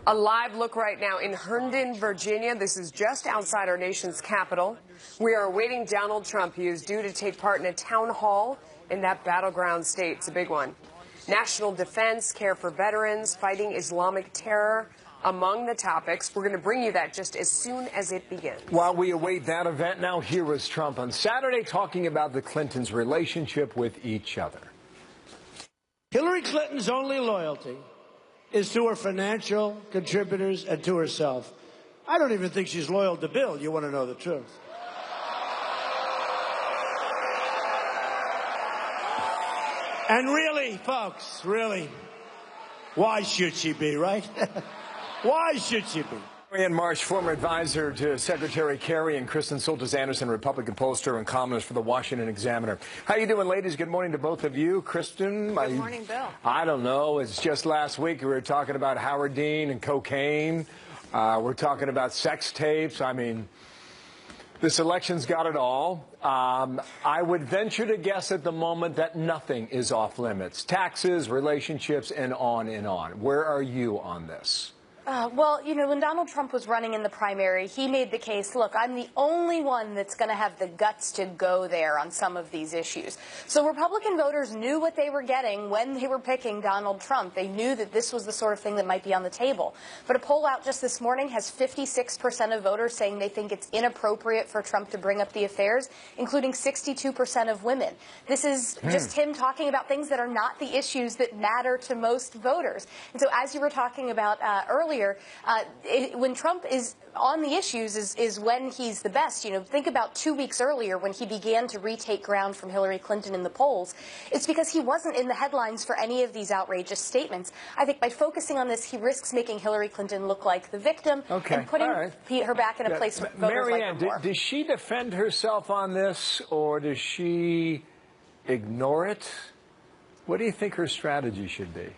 A live look right now in Herndon, Virginia. This is just outside our nation's capital. We are awaiting Donald Trump. He is due to take part in a town hall in that battleground state. It's a big one. National defense, care for veterans, fighting Islamic terror, among the topics. We're going to bring you that just as soon as it begins. While we await that event, now here is Trump on Saturday talking about the Clintons' relationship with each other. Hillary Clinton's only loyalty is to her financial contributors and to herself. I don't even think she's loyal to Bill. You want to know the truth. And really, folks, really, why should she be, right? Why should she be? Marianne Marsh, former advisor to Secretary Kerry, and Kristen Soltis Anderson, Republican pollster and columnist for the Washington Examiner. How you doing, ladies? Good morning to both of you. Kristen? Good morning, Bill. I don't know. It's just last week we were talking about Howard Dean and cocaine. We're talking about sex tapes. I mean, this election's got it all. I would venture to guess at the moment that nothing is off limits. Taxes, relationships, and on and on. Where are you on this? Well, you know, when Donald Trump was running in the primary, he made the case, look, I'm the only one that's going to have the guts to go there on some of these issues. So Republican voters knew what they were getting when they were picking Donald Trump. They knew that this was the sort of thing that might be on the table. But a poll out just this morning has 56% of voters saying they think it's inappropriate for Trump to bring up the affairs, including 62% of women. This is just him talking about things that are not the issues that matter to most voters. And so as you were talking about earlier, when Trump is on the issues is when he's the best. You know, think about 2 weeks earlier when he began to retake ground from Hillary Clinton in the polls. It's because he wasn't in the headlines for any of these outrageous statements. I think by focusing on this, he risks making Hillary Clinton look like the victim and putting her back in a place where voters Marianne, like her more. Does she defend herself on this, or does she ignore it? What do you think her strategy should be?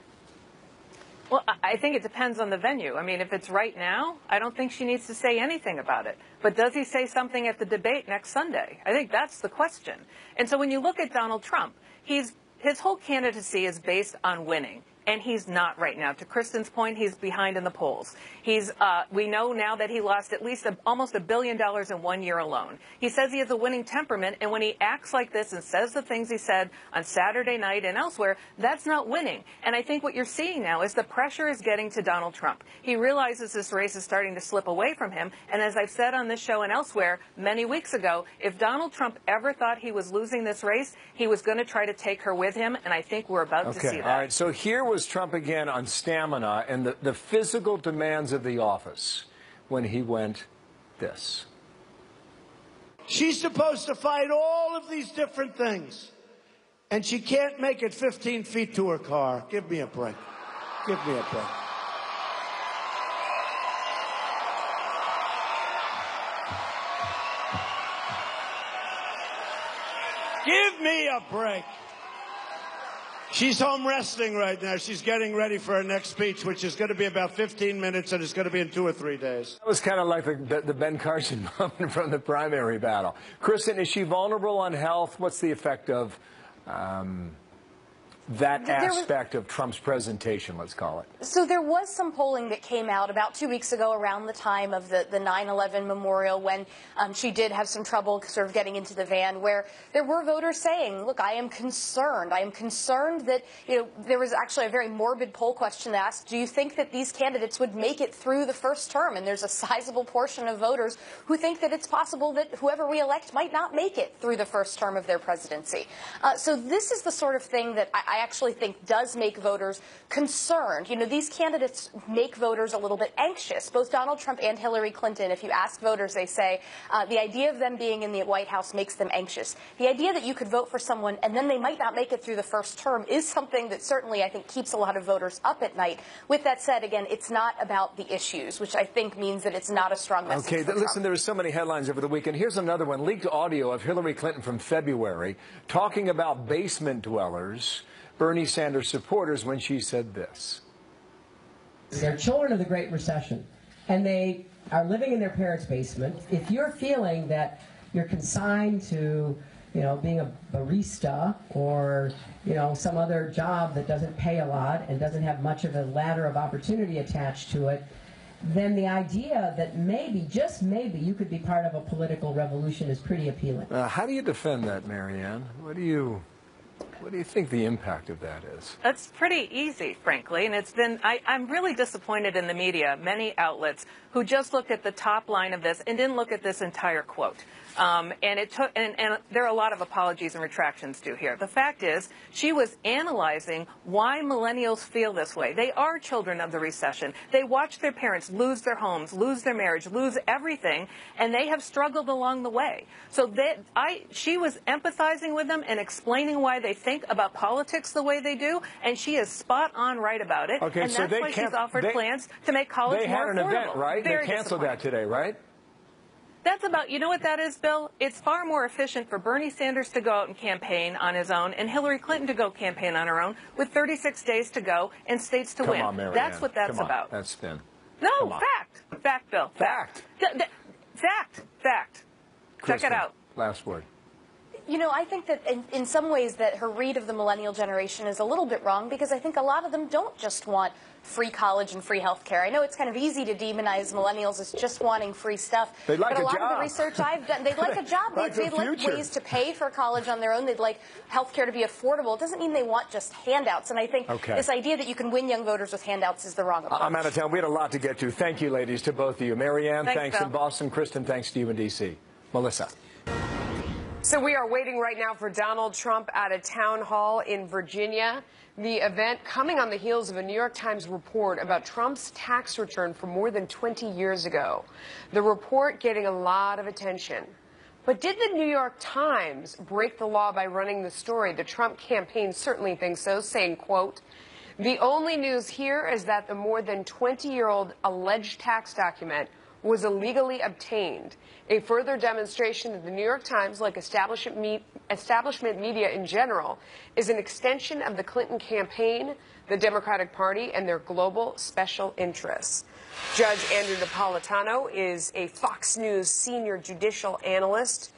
Well, I think it depends on the venue. I mean, if it's right now, I don't think she needs to say anything about it. But does he say something at the debate next Sunday? I think that's the question. And so when you look at Donald Trump, his whole candidacy is based on winning. And he's not right now. To Kristen's point, he's behind in the polls. We know now that he lost at least almost $1 billion in 1 year alone. He says he has a winning temperament, and when he acts like this and says the things he said on Saturday night and elsewhere, that's not winning. And I think what you're seeing now is the pressure is getting to Donald Trump. He realizes this race is starting to slip away from him, and as I've said on this show and elsewhere many weeks ago, if Donald Trump ever thought he was losing this race, he was going to try to take her with him, and I think we're about to see that. All right, so here was Trump again on stamina and the physical demands of the office when he went this. She's supposed to fight all of these different things, and she can't make it 15 feet to her car. Give me a break. Give me a break. Give me a break. She's home resting right now. She's getting ready for her next speech, which is going to be about 15 minutes, and it's going to be in 2 or 3 days. That was kind of like the Ben Carson moment from the primary battle. Kristen, is she vulnerable on health? What's the effect of that aspect of Trump's presentation, let's call it? So there was some polling that came out about 2 weeks ago around the time of the 9/11 memorial when she did have some trouble sort of getting into the van, where there were voters saying, look, I am concerned. I am concerned that, you know, there was actually a very morbid poll question that asked, do you think that these candidates would make it through the first term? And there's a sizable portion of voters who think that it's possible that whoever we elect might not make it through the first term of their presidency. So this is the sort of thing that I actually think does make voters concerned. You know, these candidates make voters a little bit anxious. Both Donald Trump and Hillary Clinton, if you ask voters, they say the idea of them being in the White House makes them anxious. The idea that you could vote for someone and then they might not make it through the first term is something that certainly I think keeps a lot of voters up at night. With that said, again, it's not about the issues, which I think means that it's not a strong message. Okay, listen, there were so many headlines over the weekend. Here's another one. Leaked audio of Hillary Clinton from February talking about basement dwellers, Bernie Sanders supporters, when she said this. They're children of the Great Recession, and they are living in their parents' basement. If you're feeling that you're consigned to being a barista or, some other job that doesn't pay a lot and doesn't have much of a ladder of opportunity attached to it, then the idea that maybe, just maybe, you could be part of a political revolution is pretty appealing. How do you defend that, Marianne? What do you think the impact of that is? That's pretty easy, frankly, and it's been, I'm really disappointed in the media, many outlets, who just looked at the top line of this and didn't look at this entire quote. And there are a lot of apologies and retractions due here. The fact is, she was analyzing why millennials feel this way. They are children of the recession. They watch their parents lose their homes, lose their marriage, lose everything, and they have struggled along the way. So she was empathizing with them and explaining why they think about politics the way they do, and she is spot on right about it. Okay, and so that's why she's offered plans to make college more affordable. They had an event, right? Very They canceled that today, right? That's about, you know what that is, Bill? It's far more efficient for Bernie Sanders to go out and campaign on his own and Hillary Clinton to go campaign on her own with 36 days to go and states to win. Come on, Marianne. That's what that's Come on. about. That's thin. No, fact. Fact, Bill. Fact. Fact. Check it out. Last word. I think that in some ways that her read of the millennial generation is a little bit wrong, because I think a lot of them don't just want free college and free health care. I know it's kind of easy to demonize millennials as just wanting free stuff. They'd like but a lot job. of the research I've done, they'd like a job. They'd like ways to pay for college on their own. They'd like health care to be affordable. It doesn't mean they want just handouts. And I think this idea that you can win young voters with handouts is the wrong approach. I'm out of town. We had a lot to get to. Thank you, ladies, to both of you. Marianne, thanks in Boston. Kristen, thanks to you in D.C. Melissa. So we are waiting right now for Donald Trump at a town hall in Virginia. The event coming on the heels of a New York Times report about Trump's tax return from more than 20 years ago. The report getting a lot of attention. But did the New York Times break the law by running the story? The Trump campaign certainly thinks so, saying, quote, "The only news here is that the more than 20-year-old alleged tax document was illegally obtained. A further demonstration that the New York Times, like establishment media in general, is an extension of the Clinton campaign, the Democratic Party, and their global special interests." Judge Andrew Napolitano is a Fox News senior judicial analyst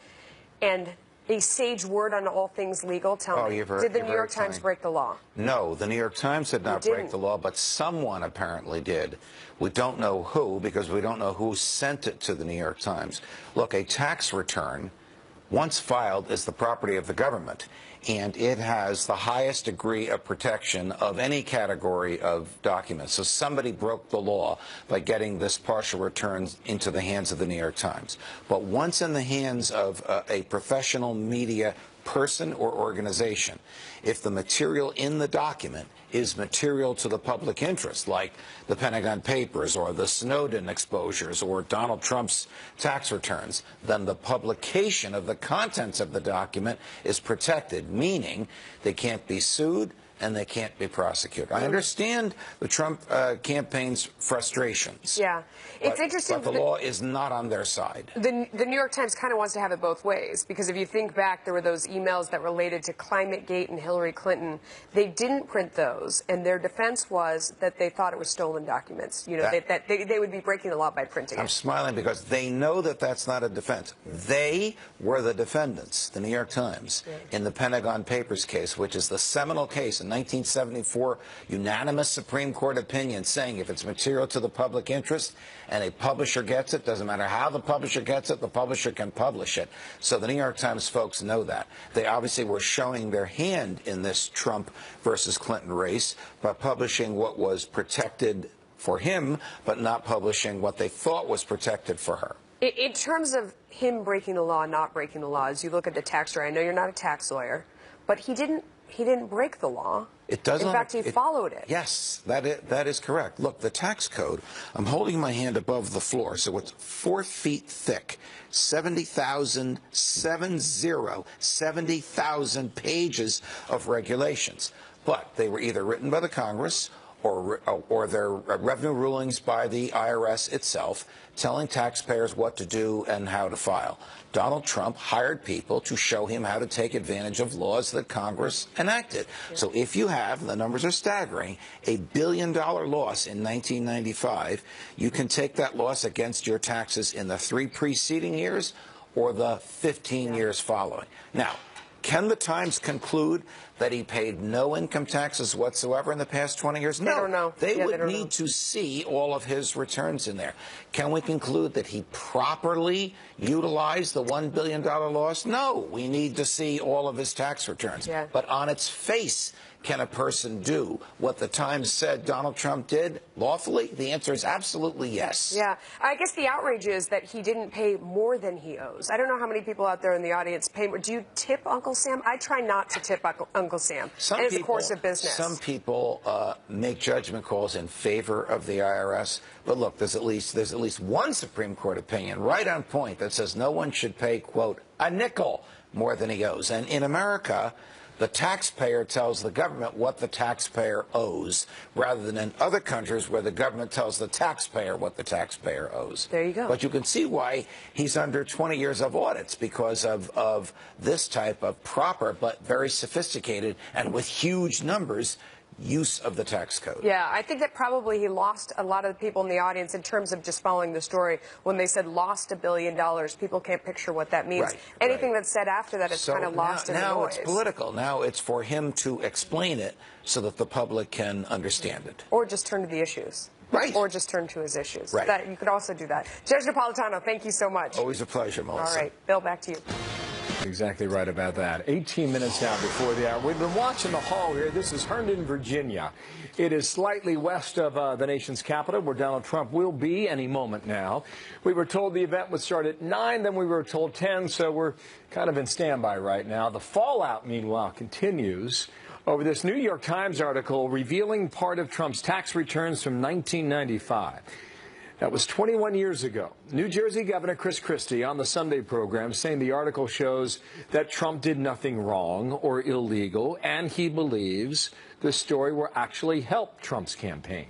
and a sage word on all things legal. Tell me, did the New York Times break the law? No, the New York Times did not break the law, but someone apparently did. We don't know who, because we don't know who sent it to the New York Times. Look, a tax return, once filed, is the property of the government, and it has the highest degree of protection of any category of documents. So somebody broke the law by getting this partial return into the hands of the New York Times. But once in the hands of a professional media person or organization, if the material in the document is material to the public interest, like the Pentagon Papers or the Snowden exposures or Donald Trump's tax returns, then the publication of the contents of the document is protected, meaning they can't be sued and they can't be prosecuted. I understand the Trump campaign's frustrations. Yeah. It's interesting. But the law is not on their side. The New York Times kind of wants to have it both ways, because if you think back, there were those emails that related to ClimateGate and Hillary Clinton. They didn't print those, and their defense was that they thought it was stolen documents. You know, that they would be breaking the law by printing it. I'm smiling because they know that that's not a defense. They were the defendants, the New York Times, in the Pentagon Papers case, which is the seminal case in 1974, unanimous Supreme Court opinion saying if it's material to the public interest and a publisher gets it, doesn't matter how the publisher gets it, the publisher can publish it. So the New York Times folks know that. They obviously were showing their hand in this Trump versus Clinton race by publishing what was protected for him, but not publishing what they thought was protected for her. In terms of him breaking the law, not breaking the law, as you look at the tax lawyer, I know you're not a tax lawyer, but he didn't break the law. It doesn't. In fact, he followed it. Yes, that is correct. Look, the tax code, I'm holding my hand above the floor, so it's 4 feet thick, 70,000 pages of regulations. But they were either written by the Congress or their revenue rulings by the IRS itself, telling taxpayers what to do and how to file. Donald Trump hired people to show him how to take advantage of laws that Congress enacted. So if you have, the numbers are staggering, $1 billion loss in 1995, you can take that loss against your taxes in the 3 preceding years or the 15 years following. Now, Can the Times conclude that he paid no income taxes whatsoever in the past 20 years? No. They don't know. They Yeah, would they don't need know. to see all of his returns in there. Can we conclude that he properly utilized the $1 billion loss? No. We need to see all of his tax returns. Yeah. But on its face, can a person do what the Times said Donald Trump did lawfully? The answer is absolutely yes. Yeah. I guess the outrage is that he didn't pay more than he owes. I don't know how many people out there in the audience pay more. Do you tip Uncle Sam? I try not to tip Uncle Sam. It's a course of business. Some people make judgment calls in favor of the IRS. But look, there's at least one Supreme Court opinion right on point that says no one should pay, quote, a nickel more than he owes. And in America, the taxpayer tells the government what the taxpayer owes, rather than in other countries where the government tells the taxpayer what the taxpayer owes. There you go. But you can see why he's under 20 years of audits, because of this type of proper but very sophisticated and with huge numbers use of the tax code. Yeah, I think that probably he lost a lot of the people in the audience in terms of just following the story. When they said lost $1 billion, people can't picture what that means. Right, Anything right. that's said after that is kind of lost in the now noise. it's political. Now it's for him to explain it so that the public can understand it. Or just turn to the issues. Right. Or just turn to his issues. Right. That, you could also do that. Judge Napolitano, thank you so much. Always a pleasure, Melissa. All right, Bill, back to you. Exactly right about that. 18 minutes now before the hour. We've been watching the hall here. This is Herndon, Virginia. It is slightly west of the nation's capital, where Donald Trump will be any moment now. We were told the event would start at 9, then we were told 10, so we're kind of in standby right now. The fallout, meanwhile, continues over this New York Times article revealing part of Trump's tax returns from 1995. That was 21 years ago. New Jersey Governor Chris Christie on the Sunday program saying the article shows that Trump did nothing wrong or illegal, and he believes the story will actually help Trump's campaign.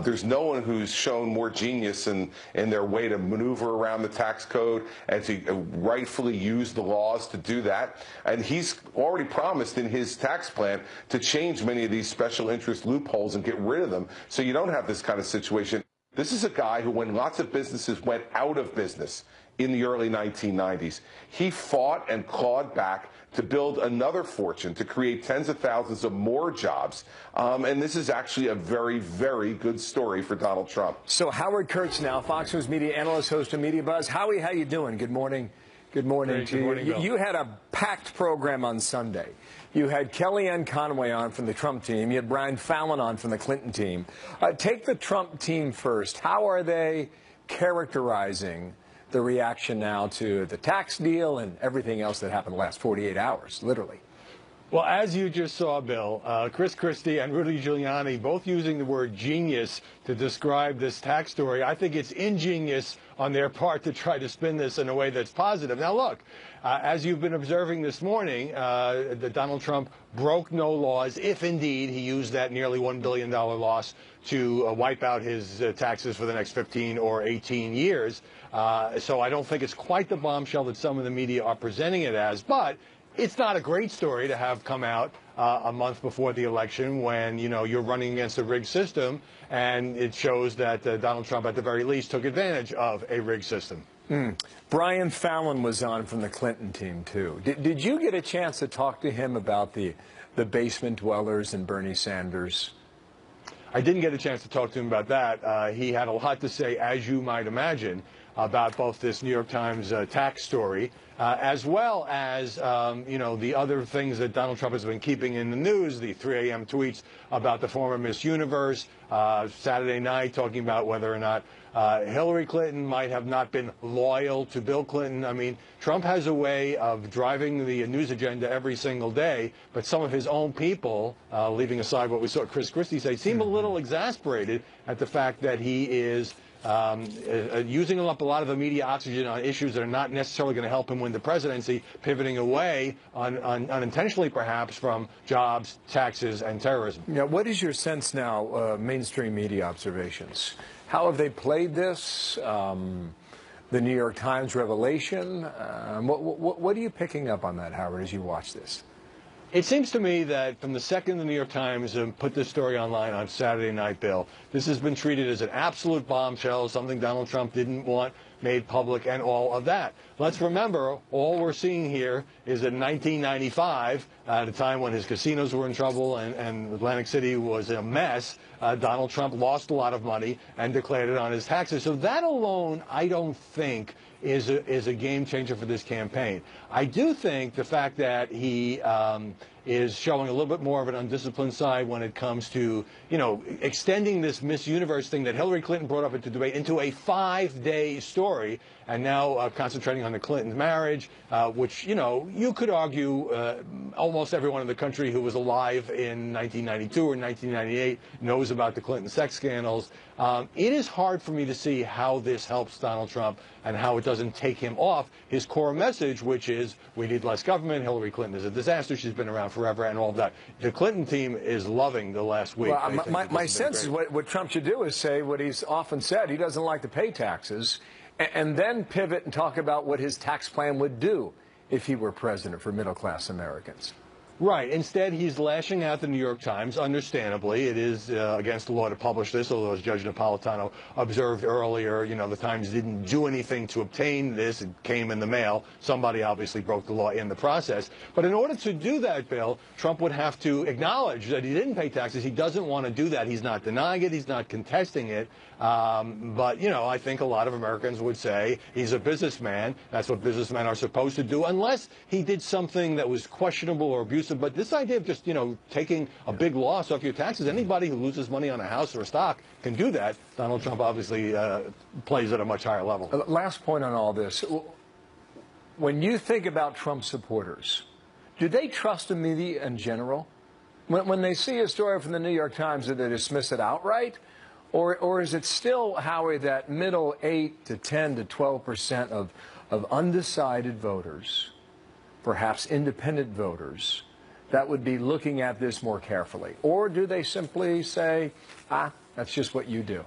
There's no one who's shown more genius in their way to maneuver around the tax code and to rightfully use the laws to do that. And he's already promised in his tax plan to change many of these special interest loopholes and get rid of them, so you don't have this kind of situation. This is a guy who, when lots of businesses went out of business in the early 1990s, he fought and clawed back to build another fortune, to create tens of thousands of more jobs. And this is actually a very, very good story for Donald Trump. So Howard Kurtz now, Fox News media analyst, host of Media Buzz. Howie, how you doing? Good morning. Good morning to you. Bill. You had a packed program on Sunday. You had Kellyanne Conway on from the Trump team. You had Brian Fallon on from the Clinton team. Take the Trump team first. How are they characterizing the reaction now to the tax deal and everything else that happened the last 48 hours, literally? Well, as you just saw, Bill, Chris Christie and Rudy Giuliani both using the word genius to describe this tax story. I think it's ingenious on their part to try to spin this in a way that's positive. Now, look, as you've been observing this morning, that Donald Trump broke no laws if indeed he used that nearly $1 billion loss to wipe out his taxes for the next 15 or 18 years. So I don't think it's quite the bombshell that some of the media are presenting it as, but it's not a great story to have come out a month before the election when, you know, you're running against a rigged system, and it shows that Donald Trump, at the very least, took advantage of a rigged system. Brian Fallon was on from the Clinton team, too. Did you get a chance to talk to him about the basement dwellers and Bernie Sanders? I didn't get a chance to talk to him about that. He had a lot to say, as you might imagine, about both this New York Times tax story, as well as, you know, the other things that Donald Trump has been keeping in the news, the 3 a.m. tweets about the former Miss Universe, Saturday night talking about whether or not Hillary Clinton might have not been loyal to Bill Clinton. I mean, Trump has a way of driving the news agenda every single day, but some of his own people, leaving aside what we saw Chris Christie say, seem a little exasperated at the fact that he is using up a lot of the media oxygen on issues that are not necessarily going to help him win the presidency, pivoting away, unintentionally perhaps, from jobs, taxes, and terrorism. Now, what is your sense now, mainstream media observations? How have they played this? The New York Times revelation? What are you picking up on that, Howard, as you watch this? It seems to me that from the second the New York Times put this story online on Saturday night, Bill, this has been treated as an absolute bombshell, something Donald Trump didn't want made public and all of that. Let's remember, all we're seeing here is in 1995, at a time when his casinos were in trouble and Atlantic City was a mess, Donald Trump lost a lot of money and declared it on his taxes. So that alone, I don't think, is a game changer for this campaign. I do think the fact that he is showing a little bit more of an undisciplined side when it comes to, extending this Miss Universe thing that Hillary Clinton brought up into debate into a 5-day story, and now concentrating on the Clinton marriage, which, you could argue almost everyone in the country who was alive in 1992 or 1998 knows about the Clinton sex scandals. It is hard for me to see how this helps Donald Trump and how it doesn't take him off his core message, which is we need less government, Hillary Clinton is a disaster, she's been around forever, and all of that. The Clinton team is loving the last week. Well, my sense is what Trump should do is say what he's often said. He doesn't like to pay taxes, and then pivot and talk about what his tax plan would do if he were president for middle-class Americans. Right. Instead, he's lashing out the New York Times. Understandably, it is against the law to publish this, although, as Judge Napolitano observed earlier, the Times didn't do anything to obtain this. It came in the mail. Somebody obviously broke the law in the process. But in order to do that, Bill, Trump would have to acknowledge that he didn't pay taxes. He doesn't want to do that. He's not denying it. He's not contesting it. But, I think a lot of Americans would say he's a businessman. That's what businessmen are supposed to do, unless he did something that was questionable or abusive. But this idea of just, taking a big loss off your taxes, anybody who loses money on a house or a stock can do that. Donald Trump obviously plays at a much higher level. Last point on all this. When you think about Trump supporters, do they trust the media in general? When they see a story from the New York Times, do they dismiss it outright? Or is it still, Howie, that middle 8 to 10 to 12% of undecided voters, perhaps independent voters, that would be looking at this more carefully? Or do they simply say, that's just what you do?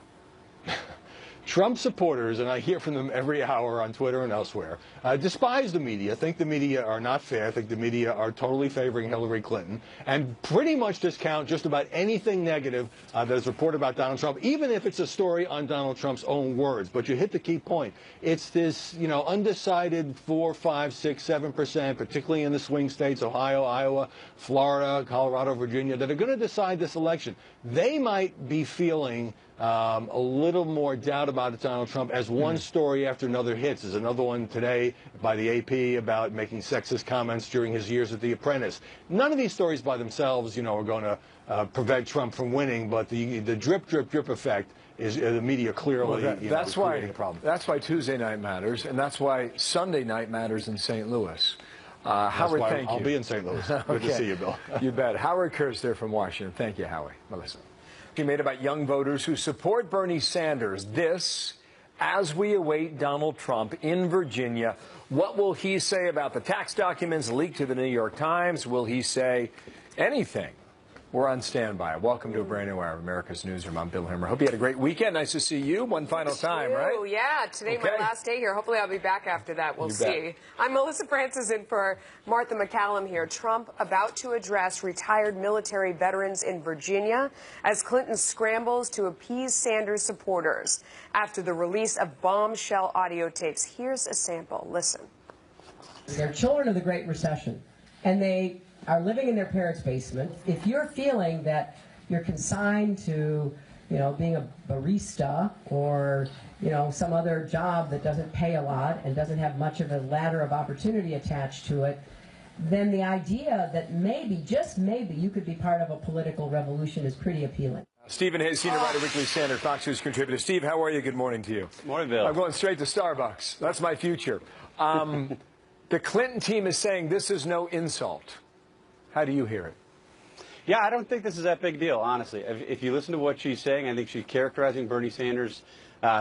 Trump supporters, and I hear from them every hour on Twitter and elsewhere, despise the media, think the media are not fair, think the media are totally favoring Hillary Clinton, and pretty much discount just about anything negative that is reported about Donald Trump, even if it's a story on Donald Trump's own words. But you hit the key point. It's this, undecided 4, 5, 6, 7%, particularly in the swing states, Ohio, Iowa, Florida, Colorado, Virginia, that are going to decide this election. They might be feeling a little more doubt about Donald Trump as one story after another hits. There's another one today by the AP about making sexist comments during his years at The Apprentice. None of these stories by themselves, are going to prevent Trump from winning, but the drip, drip, drip effect is the media clearly creating a problem. That's why Tuesday night matters, and that's why Sunday night matters in St. Louis. Howard, thank you. I'll be in St. Louis. Good to see you, Bill. You bet. Howard Kurtz there from Washington. Thank you, Howie. Melissa. He made about young voters who support Bernie Sanders. This, as we await Donald Trump in Virginia, what will he say about the tax documents leaked to the New York Times? Will he say anything? We're on standby. Welcome to a brand new hour of America's Newsroom. I'm Bill Hemmer. Hope you had a great weekend. Nice to see you. One final time, right? Oh, yeah. Today, my last day here. Hopefully, I'll be back after that. We'll see. I'm Melissa Francis in for Martha McCallum here. Trump about to address retired military veterans in Virginia as Clinton scrambles to appease Sanders supporters after the release of bombshell audio tapes. Here's a sample. Listen. They're children of the Great Recession, and they are living in their parents' basement. If you're feeling that you're consigned to, being a barista or, some other job that doesn't pay a lot and doesn't have much of a ladder of opportunity attached to it, then the idea that maybe, just maybe, you could be part of a political revolution is pretty appealing. Stephen Hayes, senior writer, Weekly Standard, Fox News contributor. Steve, how are you? Good morning to you. Morning, Bill. I'm going straight to Starbucks. That's my future. The Clinton team is saying this is no insult. How do you hear it? Yeah, I don't think this is that big deal, honestly. If you listen to what she's saying, I think she's characterizing Bernie Sanders'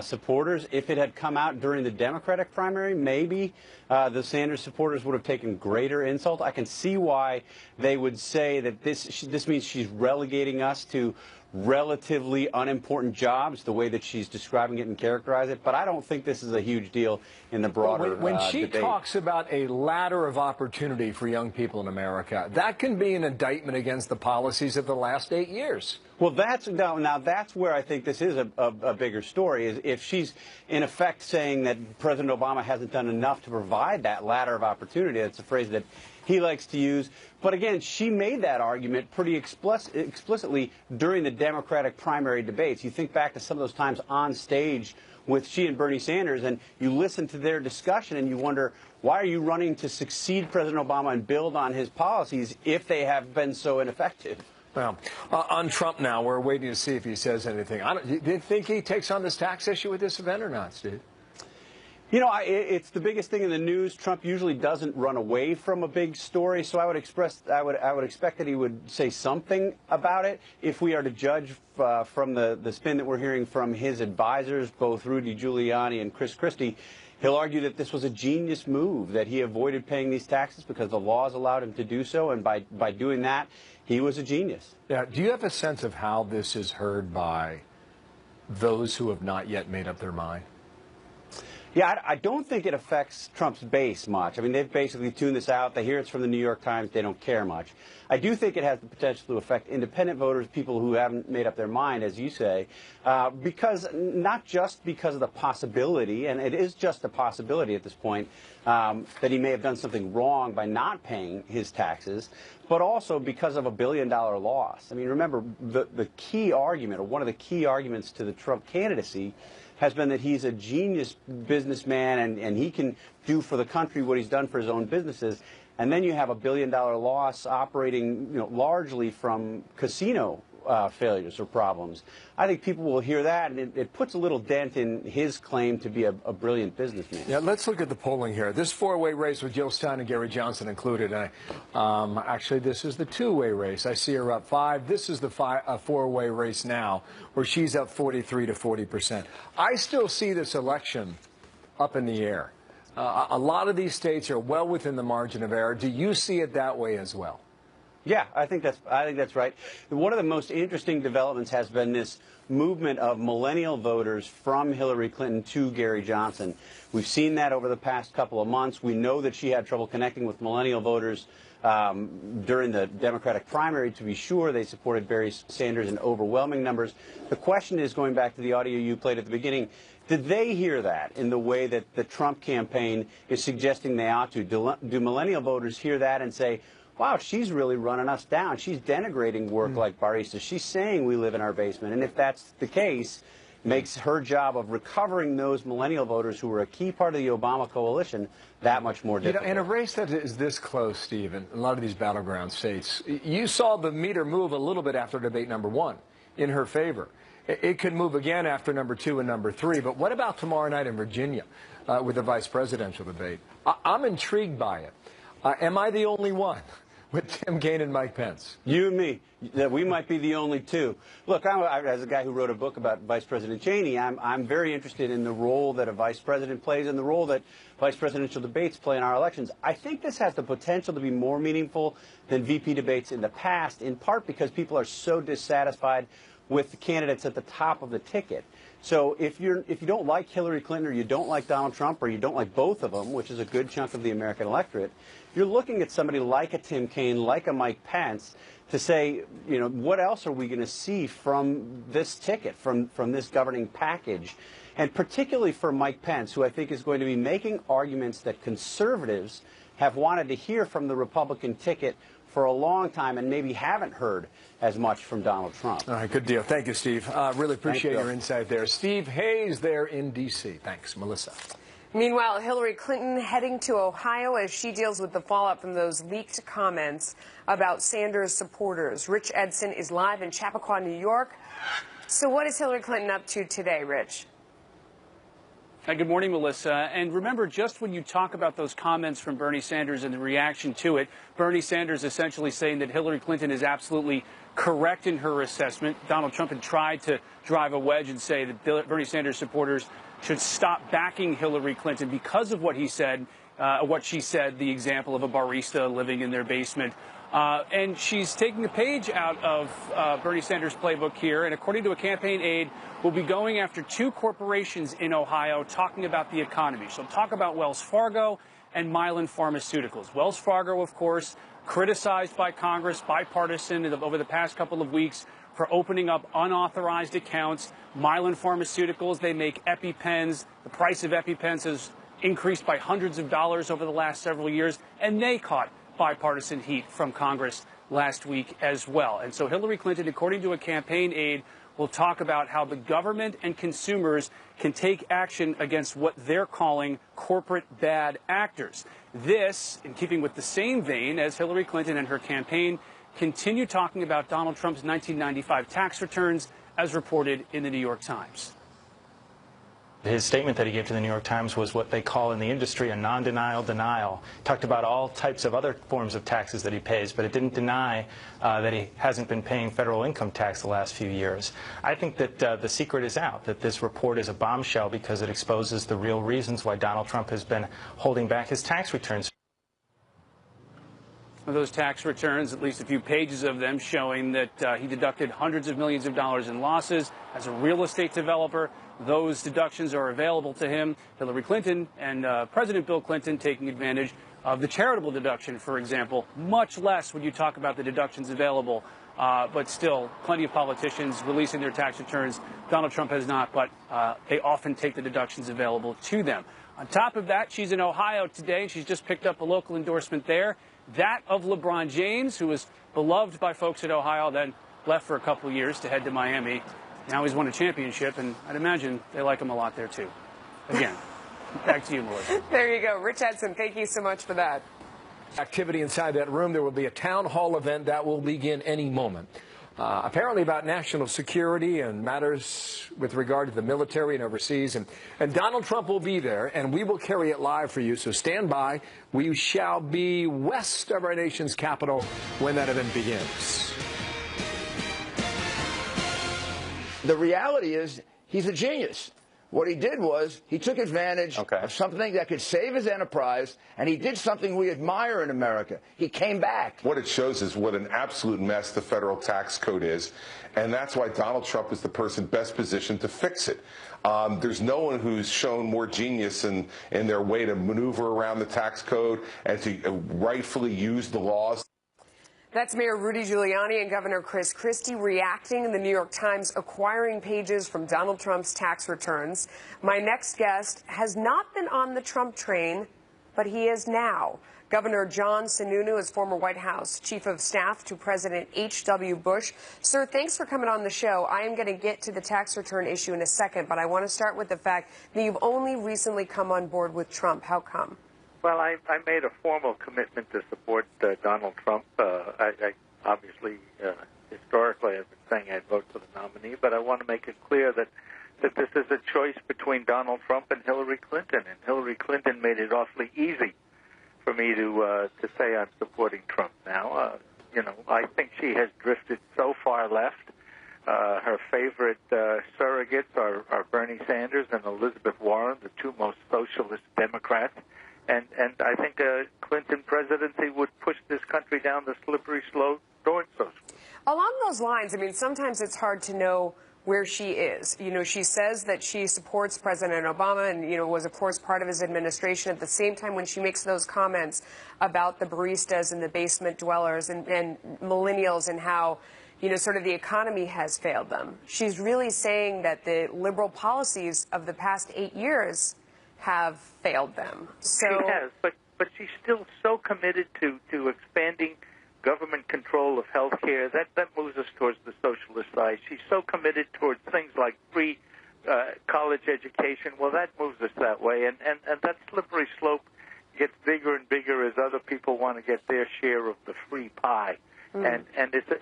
supporters. If it had come out during the Democratic primary, maybe the Sanders supporters would have taken greater insult. I can see why they would say that this means she's relegating us to relatively unimportant jobs, the way that she's describing it and characterizing it. But I don't think this is a huge deal in the broader when she debate. talks about a ladder of opportunity for young people in America, that can be an indictment against the policies of the last 8 years. Well, now that's where I think this is a bigger story, is if she's in effect saying that President Obama hasn't done enough to provide that ladder of opportunity. That's a phrase that he likes to use. But again, she made that argument pretty explicitly during the Democratic primary debates. You think back to some of those times on stage with she and Bernie Sanders, and you listen to their discussion and you wonder, why are you running to succeed President Obama and build on his policies if they have been so ineffective? Well, on Trump now, we're waiting to see if he says anything. Do you think he takes on this tax issue with this event or not, Steve? You know, it's the biggest thing in the news. Trump usually doesn't run away from a big story, so I would expect that he would say something about it. If we are to judge from the spin that we're hearing from his advisors, both Rudy Giuliani and Chris Christie, he'll argue that this was a genius move, that he avoided paying these taxes because the laws allowed him to do so, and by doing that, he was a genius. Yeah. Do you have a sense of how this is heard by those who have not yet made up their mind? Yeah, I don't think it affects Trump's base much. I mean, they've basically tuned this out. They hear it's from the New York Times. They don't care much. I do think it has the potential to affect independent voters, people who haven't made up their mind, as you say, because not just because of the possibility, and it is just a possibility at this point, that he may have done something wrong by not paying his taxes, but also because of $1 billion loss. I mean, remember, the key argument, or one of the key arguments to the Trump candidacy, has been that he's a genius businessman and he can do for the country what he's done for his own businesses. And then you have $1 billion loss operating, largely from casino failures or problems. I think people will hear that, and it puts a little dent in his claim to be a brilliant businessman. Yeah, let's look at the polling here. This four-way race with Jill Stein and Gary Johnson included. Actually, this is the two-way race. I see her up 5. This is the four-way race now, where she's up 43 to 40%. I still see this election up in the air. A lot of these states are well within the margin of error. Do you see it that way as well? Yeah, I think that's right. One of the most interesting developments has been this movement of millennial voters from Hillary Clinton to Gary Johnson. We've seen that over the past couple of months. We know that she had trouble connecting with millennial voters during the Democratic primary. To be sure, they supported Bernie Sanders in overwhelming numbers. The question is, going back to the audio you played at the beginning, did they hear that in the way that the Trump campaign is suggesting they ought to? Do millennial voters hear that and say, wow, she's really running us down. She's denigrating work like baristas. She's saying we live in our basement. And if that's the case, makes her job of recovering those millennial voters who were a key part of the Obama coalition that much more difficult. In a race that is this close, Steve, in a lot of these battleground states, you saw the meter move a little bit after debate number 1 in her favor. It could move again after number 2 and number 3. But what about tomorrow night in Virginia with the vice presidential debate? I'm intrigued by it. Am I the only one? With Tim Kaine and Mike Pence. You and me. We might be the only two. Look, as a guy who wrote a book about Vice President Cheney, I'm very interested in the role that a vice president plays and the role that vice presidential debates play in our elections. I think this has the potential to be more meaningful than VP debates in the past, in part because people are so dissatisfied with the candidates at the top of the ticket. So if you don't like Hillary Clinton, or you don't like Donald Trump, or you don't like both of them, which is a good chunk of the American electorate, you're looking at somebody like a Tim Kaine, like a Mike Pence, to say, what else are we going to see from this ticket, from this governing package? And particularly for Mike Pence, who I think is going to be making arguments that conservatives have wanted to hear from the Republican ticket for a long time and maybe haven't heard as much from Donald Trump. All right, good deal. Thank you, Steve. Really appreciate your insight there. Steve Hayes there in D.C. Thanks, Melissa. Meanwhile, Hillary Clinton heading to Ohio as she deals with the fallout from those leaked comments about Sanders supporters. Rich Edson is live in Chappaqua, New York. So what is Hillary Clinton up to today, Rich? Good morning, Melissa. And remember, just when you talk about those comments from Bernie Sanders and the reaction to it, Bernie Sanders essentially saying that Hillary Clinton is absolutely correct in her assessment. Donald Trump had tried to drive a wedge and say that Bernie Sanders supporters should stop backing Hillary Clinton because of what he said, what she said, the example of a barista living in their basement. And she's taking a page out of Bernie Sanders' playbook here. And according to a campaign aide, will be going after 2 corporations in Ohio talking about the economy. She'll talk about Wells Fargo and Mylan Pharmaceuticals. Wells Fargo, of course, criticized by Congress, bipartisan over the past couple of weeks for opening up unauthorized accounts. Mylan Pharmaceuticals, they make EpiPens. The price of EpiPens has increased by hundreds of dollars over the last several years, and they caught bipartisan heat from Congress last week as well. And so Hillary Clinton, according to a campaign aide, will talk about how the government and consumers can take action against what they're calling corporate bad actors. This, in keeping with the same vein as Hillary Clinton and her campaign continue talking about Donald Trump's 1995 tax returns, as reported in the New York Times. His statement that he gave to the New York Times was what they call in the industry a non-denial denial. Talked about all types of other forms of taxes that he pays, but it didn't deny that he hasn't been paying federal income tax the last few years. I think that the secret is out, that this report is a bombshell because it exposes the real reasons why Donald Trump has been holding back his tax returns. Those tax returns, at least a few pages of them, showing that he deducted hundreds of millions of dollars in losses as a real estate developer. Those deductions are available to him. Hillary Clinton and President Bill Clinton taking advantage of the charitable deduction, for example. Much less when you talk about the deductions available, but still plenty of politicians releasing their tax returns. Donald Trump has not, but they often take the deductions available to them. On top of that, she's in Ohio today, and she's just picked up a local endorsement there. That of LeBron James, who was beloved by folks in Ohio, then left for a couple of years to head to Miami. Now he's won a championship, and I'd imagine they like him a lot there, too. Again, back to you, Melissa. There you go. Rich Edson, thank you so much for that. Activity inside that room. There will be a town hall event that will begin any moment. Apparently about national security and matters with regard to the military and overseas. And Donald Trump will be there, and we will carry it live for you. So stand by. We shall be west of our nation's capital when that event begins. The reality is he's a genius. What he did was he took advantage of something that could save his enterprise, and he did something we admire in America. He came back. What it shows is what an absolute mess the federal tax code is, and that's why Donald Trump is the person best positioned to fix it. There's no one who's shown more genius in their way to maneuver around the tax code and to rightfully use the laws. That's Mayor Rudy Giuliani and Governor Chris Christie reacting in the New York Times, acquiring pages from Donald Trump's tax returns. My next guest has not been on the Trump train, but he is now. Governor John Sununu is former White House Chief of Staff to President H.W. Bush. Sir, thanks for coming on the show. I am going to get to the tax return issue in a second, but I want to start with the fact that you've only recently come on board with Trump. How come? Well, I made a formal commitment to support Donald Trump. I obviously, historically, I've been saying I'd vote for the nominee, but I want to make it clear that this is a choice between Donald Trump and Hillary Clinton, and Hillary Clinton made it awfully easy for me to say I'm supporting Trump now. I think she has drifted so far left. Her favorite surrogates are Bernie Sanders and Elizabeth Warren, the two most socialist Democrats. And I think a Clinton presidency would push this country down the slippery slope towards socialism. Along those lines, I mean, sometimes it's hard to know where she is. You know, she says that she supports President Obama and, was, of course, part of his administration. At the same time, when she makes those comments about the baristas and the basement dwellers and millennials and how, sort of the economy has failed them, she's really saying that the liberal policies of the past 8 years have failed them. So she has, but she's still so committed to expanding government control of health care. That moves us towards the socialist side. She's so committed towards things like free college education. Well, that moves us that way. And that slippery slope gets bigger and bigger as other people want to get their share of the free pie. And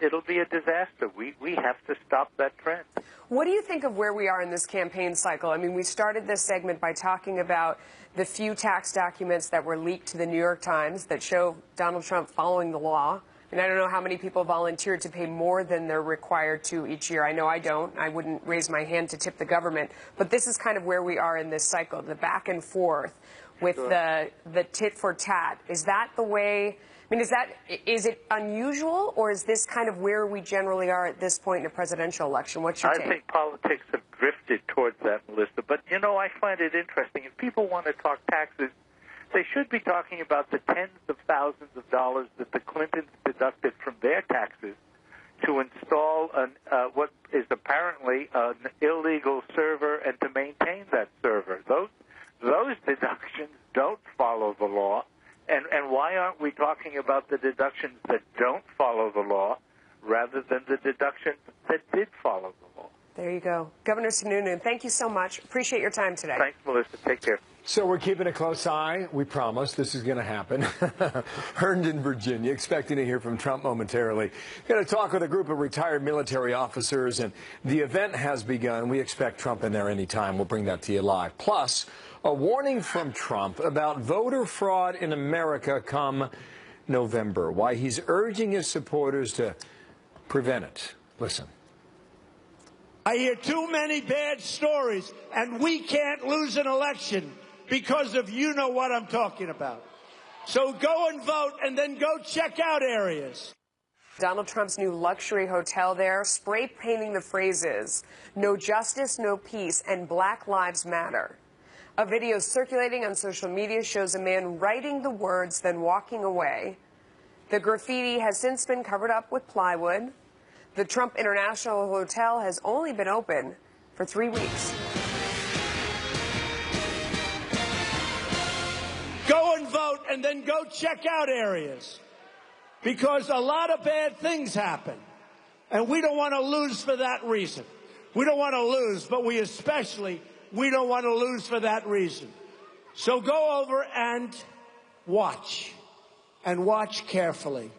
it'll be a disaster. We have to stop that trend. What do you think of where we are in this campaign cycle? I mean, we started this segment by talking about the few tax documents that were leaked to the New York Times that show Donald Trump following the law. And I don't know how many people volunteered to pay more than they're required to each year. I know I don't. I wouldn't raise my hand to tip the government. But this is kind of where we are in this cycle, the back and forth with the tit for tat. Is that the way? I mean, is it unusual, or is this kind of where we generally are at this point in a presidential election? What's your take? I think politics have drifted towards that, Melissa. But, I find it interesting. If people want to talk taxes, they should be talking about the tens of thousands of dollars that the Clintons deducted from their taxes to install what is apparently an illegal server and to maintain that server. Those deductions don't follow the law. And why aren't we talking about the deductions that don't follow the law rather than the deductions that did follow the law? There you go. Governor Sununu, thank you so much. Appreciate your time today. Thanks, Melissa. Take care. So we're keeping a close eye. We promise this is going to happen. Herndon, Virginia, expecting to hear from Trump momentarily. Going to talk with a group of retired military officers, and the event has begun. We expect Trump in there anytime. We'll bring that to you live. Plus, a warning from Trump about voter fraud in America come November. Why he's urging his supporters to prevent it. Listen. I hear too many bad stories, and we can't lose an election because of you know what I'm talking about. So go and vote, and then go check out areas. Donald Trump's new luxury hotel there, spray painting the phrases, "No justice, no peace," and "Black Lives Matter." A video circulating on social media shows a man writing the words, then walking away. The graffiti has since been covered up with plywood. The Trump International Hotel has only been open for 3 weeks. Go and vote, and then go check out areas, because a lot of bad things happen, and we don't want to lose for that reason. We don't want to lose, but we don't want to lose for that reason. So go over and watch carefully.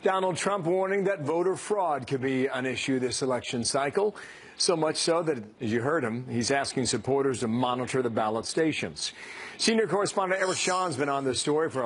Donald Trump warning that voter fraud could be an issue this election cycle. So much so that, as you heard him, he's asking supporters to monitor the ballot stations. Senior correspondent Eric Shawn's been on this story for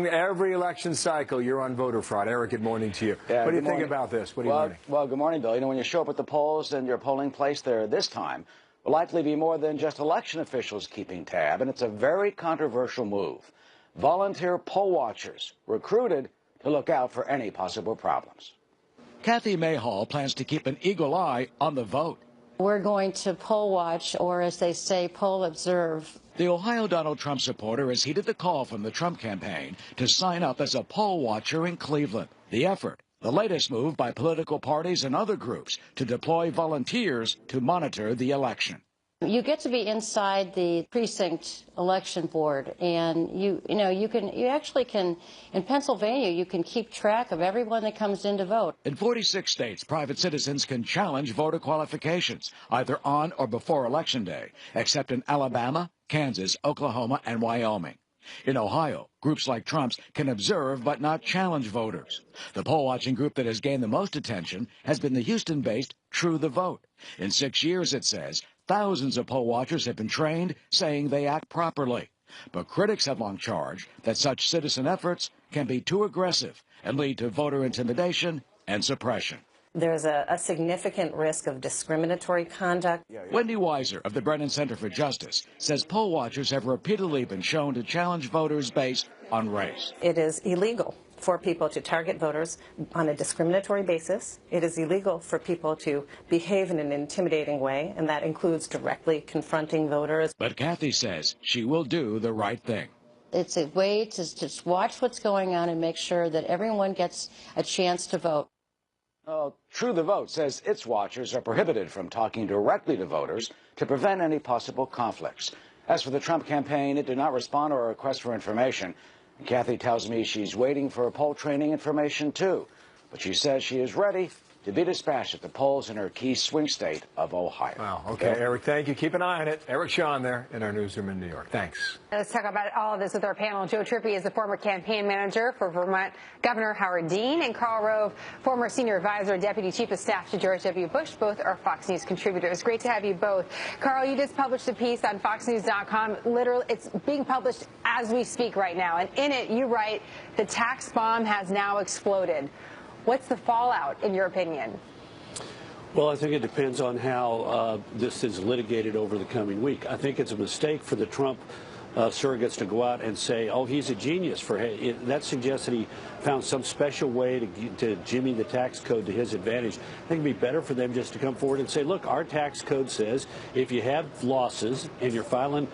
every election cycle. You're on voter fraud. Eric, good morning to you. Yeah, what do you think about this? What are you learning? Well, good morning, Bill. You know, when you show up at the polls and your polling place there this time, will likely be more than just election officials keeping tab, and it's a very controversial move. Volunteer poll watchers recruited to look out for any possible problems. Kathy Mayhall plans to keep an eagle eye on the vote. We're going to poll watch, or as they say, poll observe. The Ohio Donald Trump supporter has heeded the call from the Trump campaign to sign up as a poll watcher in Cleveland. The effort, the latest move by political parties and other groups to deploy volunteers to monitor the election. You get to be inside the precinct election board, and you actually can, in Pennsylvania, you can keep track of everyone that comes in to vote. In 46 states, private citizens can challenge voter qualifications, either on or before Election Day, except in Alabama, Kansas, Oklahoma, and Wyoming. In Ohio, groups like Trump's can observe but not challenge voters. The poll-watching group that has gained the most attention has been the Houston-based True the Vote. In 6 years, it says, thousands of poll watchers have been trained, saying they act properly. But critics have long charged that such citizen efforts can be too aggressive and lead to voter intimidation and suppression. There's a significant risk of discriminatory conduct. Wendy Weiser of the Brennan Center for Justice says poll watchers have repeatedly been shown to challenge voters based on race. It is illegal for people to target voters on a discriminatory basis. It is illegal for people to behave in an intimidating way, and that includes directly confronting voters. But Kathy says she will do the right thing. It's a way to just watch what's going on and make sure that everyone gets a chance to vote. True the Vote says its watchers are prohibited from talking directly to voters to prevent any possible conflicts. As for the Trump campaign, it did not respond to a request for information. Kathy tells me she's waiting for poll training information, too. But she says she is ready to be dispatched at the polls in her key swing state of Ohio. Wow. Okay, Eric, thank you. Keep an eye on it. Eric Shawn there in our newsroom in New York. Thanks. Let's talk about all of this with our panel. Joe Trippi is the former campaign manager for Vermont Governor Howard Dean, and Karl Rove, former senior advisor and deputy chief of staff to George W. Bush. Both are Fox News contributors. Great to have you both. Karl, you just published a piece on FoxNews.com. Literally, it's being published as we speak right now. And in it, you write, the tax bomb has now exploded. What's the fallout, in your opinion? Well, I think it depends on how this is litigated over the coming week. I think it's a mistake for the Trump surrogates to go out and say, oh, he's a genius. That suggests that he found some special way to jimmy the tax code to his advantage. I think it'd be better for them just to come forward and say, look, our tax code says if you have losses and you're filing,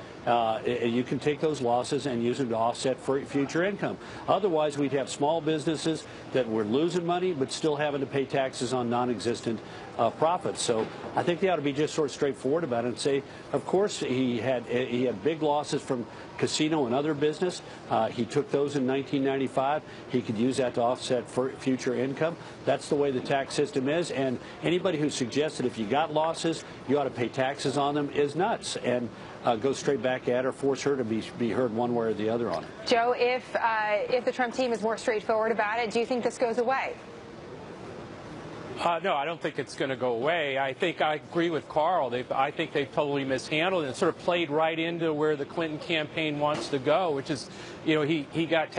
you can take those losses and use them to offset for future income. Otherwise, we'd have small businesses that were losing money but still having to pay taxes on non-existent profits. So I think they ought to be just sort of straightforward about it and say, of course, he had big losses from casino and other business. He took those in 1995. He could use that to offset for future income. That's the way the tax system is. And anybody who suggests that if you got losses, you ought to pay taxes on them is nuts. And go straight back at her, force her to be heard one way or the other on it. Joe, if the Trump team is more straightforward about it, do you think this goes away? No, I don't think it's going to go away. I think I agree with Carl. I think they've totally mishandled it and sort of played right into where the Clinton campaign wants to go, which is, you know, he got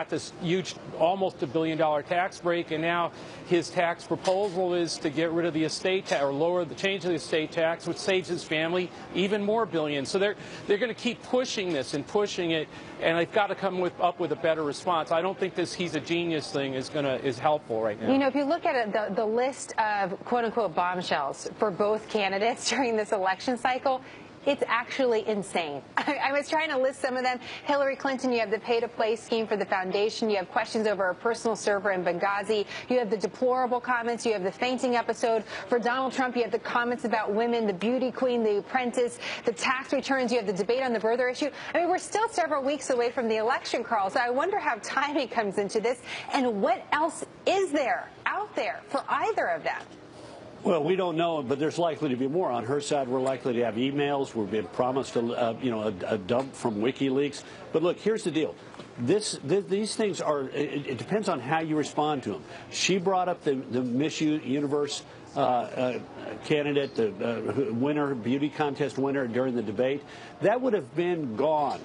this huge, almost $1 billion tax break, and now his tax proposal is to get rid of the estate tax or change the estate tax, which saves his family even more billions. So they're going to keep pushing this and pushing it, and they've got to come up with a better response. I don't think this "he's a genius" thing is helpful right now. You know, if you look at it, the list of quote-unquote bombshells for both candidates during this election cycle, it's actually insane. I was trying to list some of them. Hillary Clinton, you have the pay-to-play scheme for the foundation. You have questions over a personal server in Benghazi. You have the deplorable comments. You have the fainting episode. For Donald Trump, you have the comments about women, the beauty queen, the apprentice, the tax returns. You have the debate on the birther issue. I mean, we're still several weeks away from the election, Carl, so I wonder how timing comes into this and what else is there out there for either of them. Well, we don't know, but there's likely to be more. On her side, we're likely to have emails. We're being promised a dump from WikiLeaks. But look, here's the deal. These things are, it depends on how you respond to them. She brought up the Miss Universe candidate, the winner, beauty contest winner during the debate. That would have been gone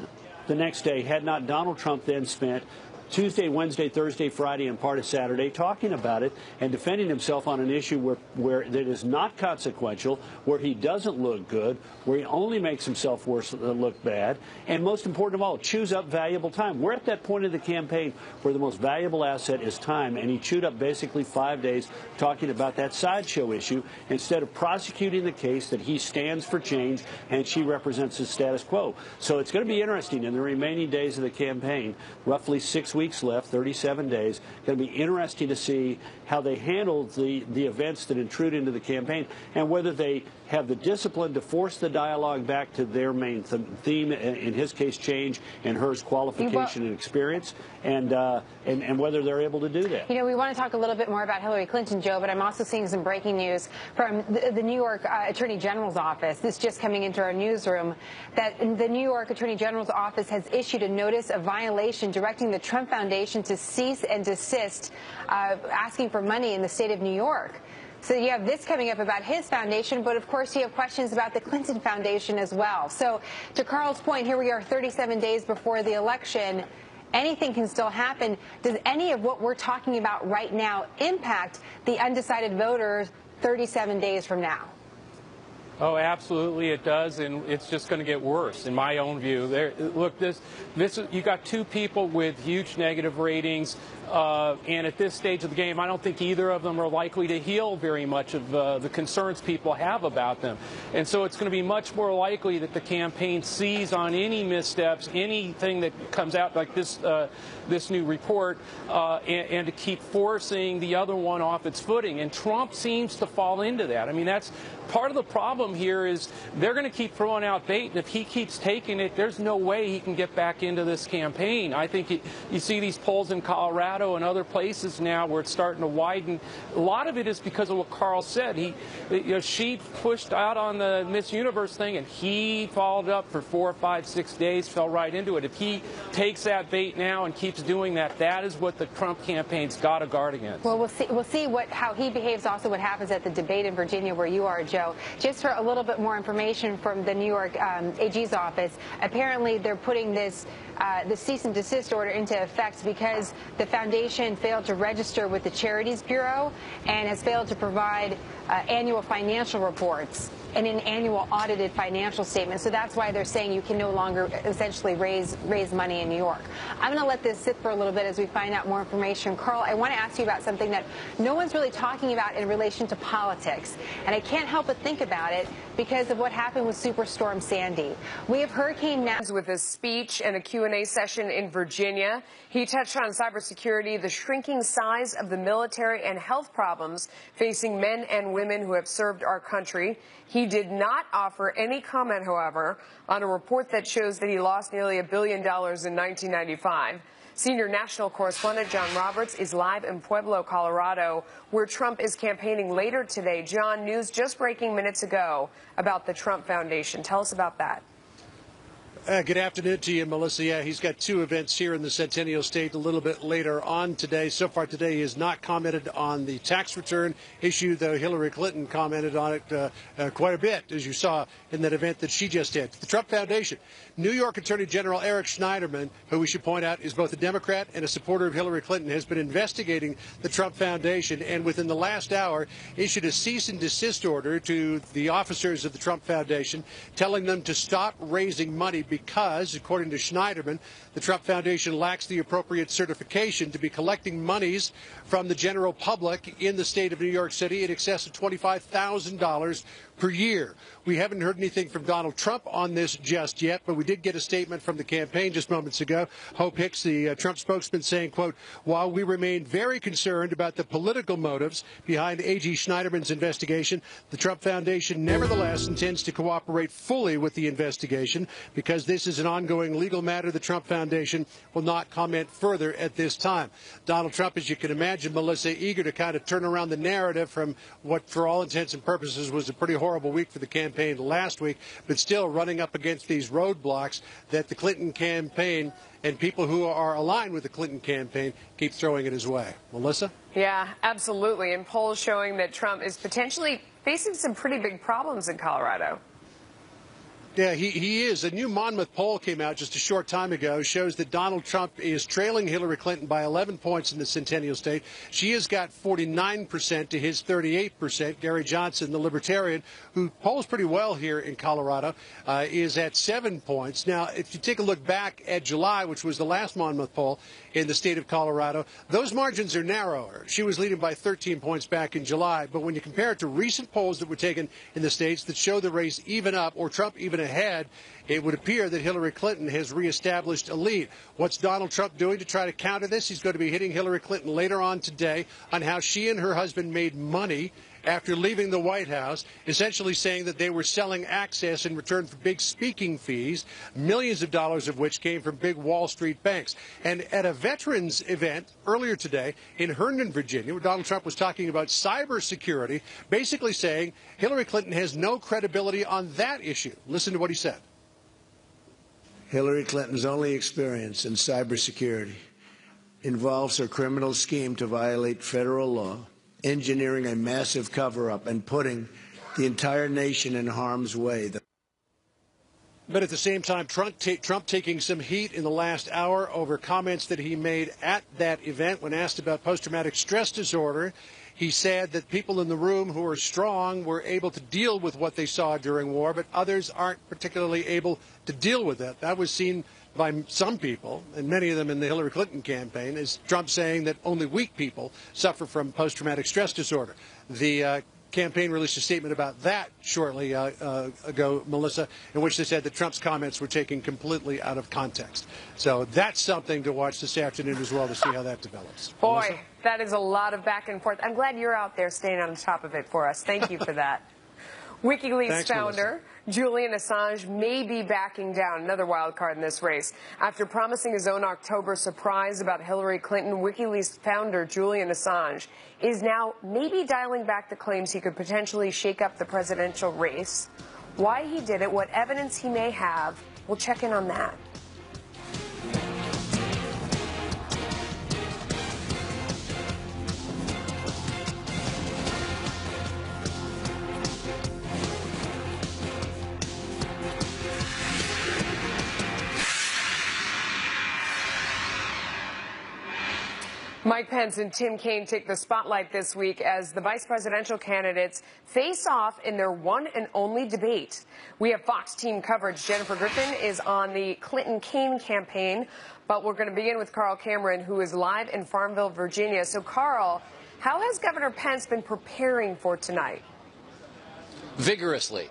the next day had not Donald Trump then spent Tuesday, Wednesday, Thursday, Friday, and part of Saturday talking about it and defending himself on an issue where that is not consequential, where he doesn't look good, where he only makes himself look bad, and most important of all, chews up valuable time. We're at that point of the campaign where the most valuable asset is time, and he chewed up basically 5 days talking about that sideshow issue instead of prosecuting the case that he stands for change and she represents the status quo. So it's going to be interesting in the remaining days of the campaign, roughly 6 weeks left, 37 days. Going to be interesting to see how they handle the events that intrude into the campaign and whether they have the discipline to force the dialogue back to their main theme, in his case, change, and hers, qualification and experience, and whether they're able to do that. You know, we want to talk a little bit more about Hillary Clinton, Joe, but I'm also seeing some breaking news from the New York Attorney General's office. This just coming into our newsroom, that the New York Attorney General's office has issued a notice of violation directing the Trump Foundation to cease and desist asking for money in the state of New York. So you have this coming up about his foundation, but of course you have questions about the Clinton Foundation as well. So to Carl's point, here we are 37 days before the election. Anything can still happen. Does any of what we're talking about right now impact the undecided voters 37 days from now? Oh, absolutely it does, and it's just going to get worse, in my own view. Look, you got two people with huge negative ratings, and at this stage of the game, I don't think either of them are likely to heal very much of the concerns people have about them. And so it's going to be much more likely that the campaign sees on any missteps, anything that comes out like this new report, and to keep forcing the other one off its footing. And Trump seems to fall into that. I mean, that's part of the problem here is they're going to keep throwing out bait, and if he keeps taking it, there's no way he can get back into this campaign. I think you see these polls in Colorado and other places now where it's starting to widen. A lot of it is because of what Carl said. She pushed out on the Miss Universe thing, and he followed up for 4, 5, 6 days, fell right into it. If he takes that bait now and keeps doing that, that is what the Trump campaign's got to guard against. Well, we'll see how he behaves, also what happens at the debate in Virginia where you are, Joe. Just for a little bit more information from the New York AG's office, apparently they're putting this the cease and desist order into effect because the foundation failed to register with the Charities Bureau and has failed to provide annual financial reports. in an annual audited financial statement. So that's why they're saying you can no longer essentially raise money in New York. I'm going to let this sit for a little bit as we find out more information. Carl, I want to ask you about something that no one's really talking about in relation to politics, and I can't help but think about it because of what happened with Superstorm Sandy. We have Hurricane Matthew. With a speech and a Q&A session in Virginia, he touched on cybersecurity, the shrinking size of the military, and health problems facing men and women who have served our country. He did not offer any comment, however, on a report that shows that he lost nearly $1 billion in 1995. Senior national correspondent John Roberts is live in Pueblo, Colorado, where Trump is campaigning later today. John, news just breaking minutes ago about the Trump Foundation. Tell us about that. Good afternoon to you, Melissa. Yeah, he's got two events here in the Centennial State a little bit later on today. So far today, he has not commented on the tax return issue, though Hillary Clinton commented on it quite a bit, as you saw in that event that she just did. The Trump Foundation. New York Attorney General Eric Schneiderman, who we should point out is both a Democrat and a supporter of Hillary Clinton, has been investigating the Trump Foundation, and within the last hour issued a cease and desist order to the officers of the Trump Foundation, telling them to stop raising money because, according to Schneiderman, the Trump Foundation lacks the appropriate certification to be collecting monies from the general public in the state of New York City in excess of $25,000 per year. We haven't heard anything from Donald Trump on this just yet, but we did get a statement from the campaign just moments ago. Hope Hicks, the Trump spokesman, saying, quote, while we remain very concerned about the political motives behind AG Schneiderman's investigation, the Trump Foundation nevertheless intends to cooperate fully with the investigation. Because this is an ongoing legal matter, the Trump Foundation will not comment further at this time. Donald Trump, as you can imagine, Melissa, eager to kind of turn around the narrative from what, for all intents and purposes, was a pretty horrible week for the campaign last week, but still running up against these roadblocks that the Clinton campaign and people who are aligned with the Clinton campaign keep throwing it his way. Melissa? Yeah, absolutely. And polls showing that Trump is potentially facing some pretty big problems in Colorado. Yeah, he is. A new Monmouth poll came out just a short time ago, shows that Donald Trump is trailing Hillary Clinton by 11 points in the Centennial State. She has got 49% to his 38%. Gary Johnson, the Libertarian, who polls pretty well here in Colorado, is at 7 points. Now, if you take a look back at July, which was the last Monmouth poll in the state of Colorado, those margins are narrower. She was leading by 13 points back in July. But when you compare it to recent polls that were taken in the states that show the race even up or Trump even ahead, it would appear that Hillary Clinton has reestablished a lead. What's Donald Trump doing to try to counter this? He's going to be hitting Hillary Clinton later on today on how she and her husband made money after leaving the White House, essentially saying that they were selling access in return for big speaking fees, millions of dollars of which came from big Wall Street banks. And at a veterans event earlier today in Herndon, Virginia, where Donald Trump was talking about cybersecurity, basically saying Hillary Clinton has no credibility on that issue. Listen to what he said. Hillary Clinton's only experience in cybersecurity involves her criminal scheme to violate federal law, engineering a massive cover-up, and putting the entire nation in harm's way. But at the same time, Trump taking some heat in the last hour over comments that he made at that event when asked about post-traumatic stress disorder. He said that people in the room who are strong were able to deal with what they saw during war, but others aren't particularly able to deal with it. That was seen by some people, and many of them in the Hillary Clinton campaign, is Trump saying that only weak people suffer from post-traumatic stress disorder. The campaign released a statement about that shortly ago, Melissa, in which they said that Trump's comments were taken completely out of context. So that's something to watch this afternoon as well to see how that develops. Boy, Melissa? That is a lot of back and forth. I'm glad you're out there staying on top of it for us. Thank you for that. WikiLeaks Thanks, founder Julian Assange may be backing down, another wild card in this race. After promising his own October surprise about Hillary Clinton, WikiLeaks founder Julian Assange is now maybe dialing back the claims he could potentially shake up the presidential race. Why he did it, what evidence he may have, we'll check in on that. Mike Pence and Tim Kaine take the spotlight this week as the vice presidential candidates face off in their one and only debate. We have Fox team coverage. Jennifer Griffin is on the Clinton-Kaine campaign, but we're going to begin with Carl Cameron, who is live in Farmville, Virginia. So, Carl, how has Governor Pence been preparing for tonight? Vigorously.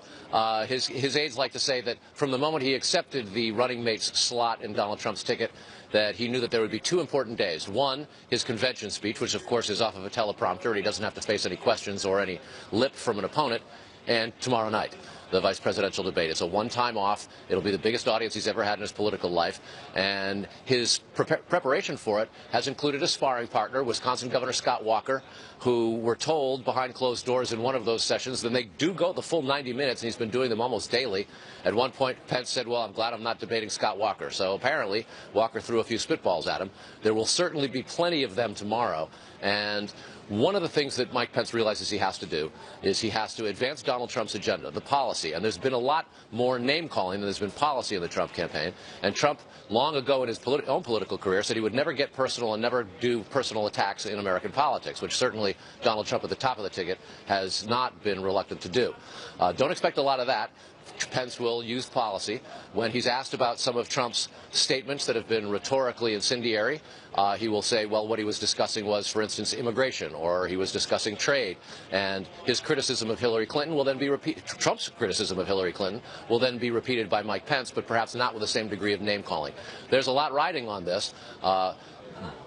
His aides like to say that from the moment he accepted the running mate's slot in Donald Trump's ticket, that he knew that there would be two important days. One, his convention speech, which of course is off of a teleprompter and he doesn't have to face any questions or any lip from an opponent, and tomorrow night, the vice presidential debate. It's a one-time off. It'll be the biggest audience he's ever had in his political life, and his preparation for it has included a sparring partner, Wisconsin Governor Scott Walker, who were told behind closed doors in one of those sessions, then they do go the full 90 minutes, and he's been doing them almost daily. At one point, Pence said, well, I'm glad I'm not debating Scott Walker. So apparently, Walker threw a few spitballs at him. There will certainly be plenty of them tomorrow, and one of the things that Mike Pence realizes he has to do is he has to advance Donald Trump's agenda, the policy. And there's been a lot more name-calling than there's been policy in the Trump campaign. And Trump, long ago in his own political career, said he would never get personal and never do personal attacks in American politics, which certainly Donald Trump at the top of the ticket has not been reluctant to do. Don't expect a lot of that. Pence will use policy. When he's asked about some of Trump's statements that have been rhetorically incendiary, he will say, well, what he was discussing was, for instance, immigration, or he was discussing trade. And his criticism of Hillary Clinton will then be repeated. Trump's criticism of Hillary Clinton will then be repeated by Mike Pence, but perhaps not with the same degree of name-calling. There's a lot riding on this.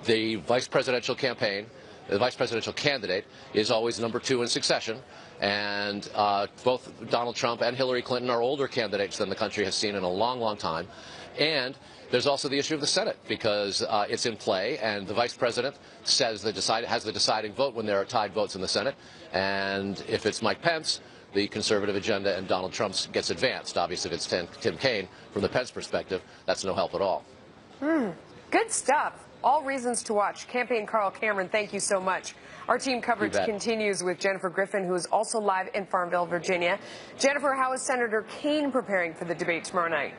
The vice presidential campaign, the vice presidential candidate, is always number two in succession. And both Donald Trump and Hillary Clinton are older candidates than the country has seen in a long, long time. And there's also the issue of the Senate, because it's in play, and the vice president says has the deciding vote when there are tied votes in the Senate. And if it's Mike Pence, the conservative agenda and Donald Trump's gets advanced. Obviously, if it's Tim Kaine, from the Pence perspective, that's no help at all. Good stuff. All reasons to watch. Campaign Carl Cameron, thank you so much. Our team coverage continues with Jennifer Griffin, who is also live in Farmville, Virginia. Jennifer, how is Senator Kaine preparing for the debate tomorrow night?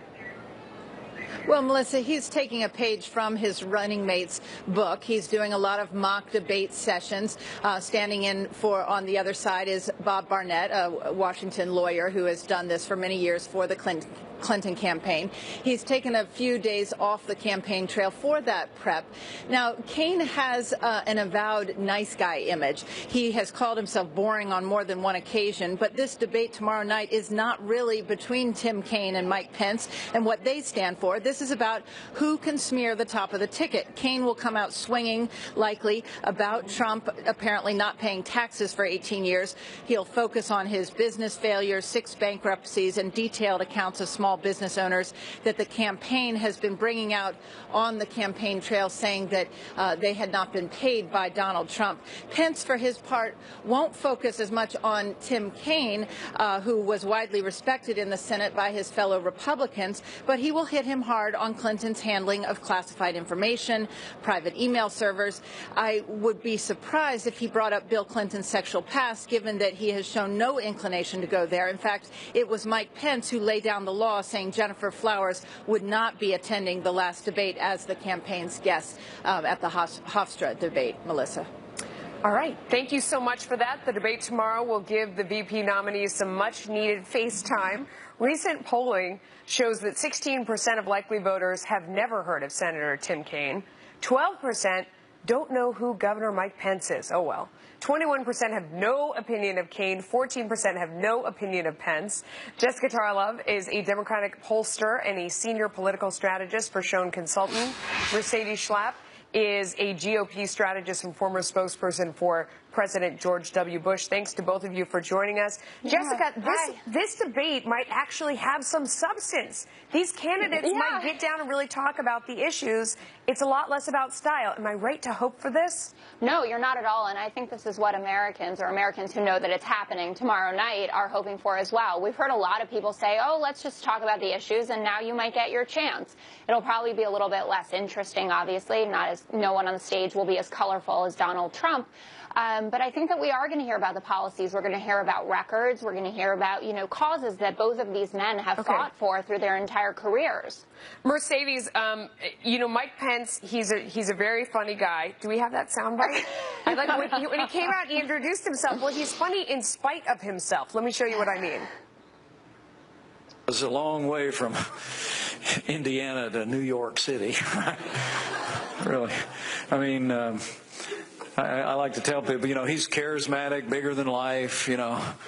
Well, Melissa, he's taking a page from his running mate's book. He's doing a lot of mock debate sessions. Standing in for on the other side is Bob Barnett, a Washington lawyer who has done this for many years for the Clinton campaign. He's taken a few days off the campaign trail for that prep. Now, Kaine has an avowed nice guy image. He has called himself boring on more than one occasion, but this debate tomorrow night is not really between Tim Kaine and Mike Pence and what they stand for. This is about who can smear the top of the ticket. Kaine will come out swinging, likely, about Trump apparently not paying taxes for 18 years. He'll focus on his business failures, 6 bankruptcies, and detailed accounts of small business owners that the campaign has been bringing out on the campaign trail, saying that they had not been paid by Donald Trump. Pence, for his part, won't focus as much on Tim Kaine, who was widely respected in the Senate by his fellow Republicans, but he will hit him hard on Clinton's handling of classified information, private email servers. I would be surprised if he brought up Bill Clinton's sexual past, given that he has shown no inclination to go there. In fact, it was Mike Pence who laid down the law, saying Jennifer Flowers would not be attending the last debate as the campaign's guest at the Hofstra debate. Melissa. All right. Thank you so much for that. The debate tomorrow will give the VP nominees some much-needed face time. Recent polling shows that 16% of likely voters have never heard of Senator Tim Kaine. 12% don't know who Governor Mike Pence is. Oh, well. 21% have no opinion of Kaine. 14% have no opinion of Pence. Jessica Tarlov is a Democratic pollster and a senior political strategist for Schoen Consulting. Mercedes Schlapp is a GOP strategist and former spokesperson for President George W. Bush. Thanks to both of you for joining us. Yeah. Jessica, this debate might actually have some substance. These candidates might get down and really talk about the issues. It's a lot less about style. Am I right to hope for this? No, you're not at all. And I think this is what Americans, or Americans who know that it's happening tomorrow night, are hoping for as well. We've heard a lot of people say, oh, let's just talk about the issues, and now you might get your chance. It'll probably be a little bit less interesting, obviously, not as no one on the stage will be as colorful as Donald Trump. But I think that we are going to hear about the policies. We're going to hear about records. We're going to hear about, causes that both of these men have fought for through their entire careers. Mercedes, Mike Pence, he's a very funny guy. Do we have that soundbite? I like when he came out, he introduced himself. Well, he's funny in spite of himself. Let me show you what I mean. It's a long way from Indiana to New York City. Really. I mean, I like to tell people, he's charismatic, bigger than life,